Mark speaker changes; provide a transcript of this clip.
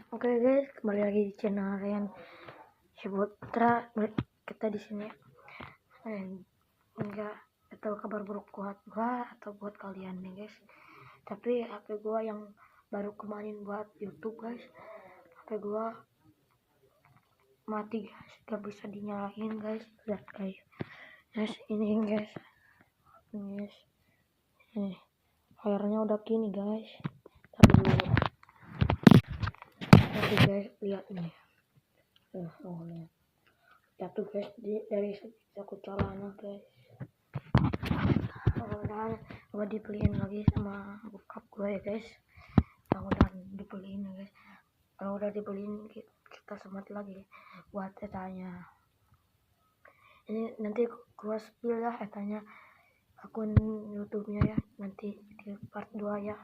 Speaker 1: Oke guys, kembali lagi di channel Ryan Ciputra. Kita di sini enggak tahu kabar buruk buat gua atau buat kalian nih guys. Tapi HP gua yang baru kemarin buat YouTube guys, HP gua mati guys, gak bisa dinyalain guys. Lihat guys, ini guys, ini layarnya udah gini guys. Tapi dulu, tapi guys lihat nih. Lihat. Jatuh guys dari saku celana guys. Mudah-mudahan gue dibeliin lagi sama bokap gue ya guys. Mudah-mudahan dibeliin ya guys. Kalau udah dibeliin kita semat lagi buat etanya. Ini nanti gue spill ya etanya akun YouTube-nya ya, nanti di part 2 ya.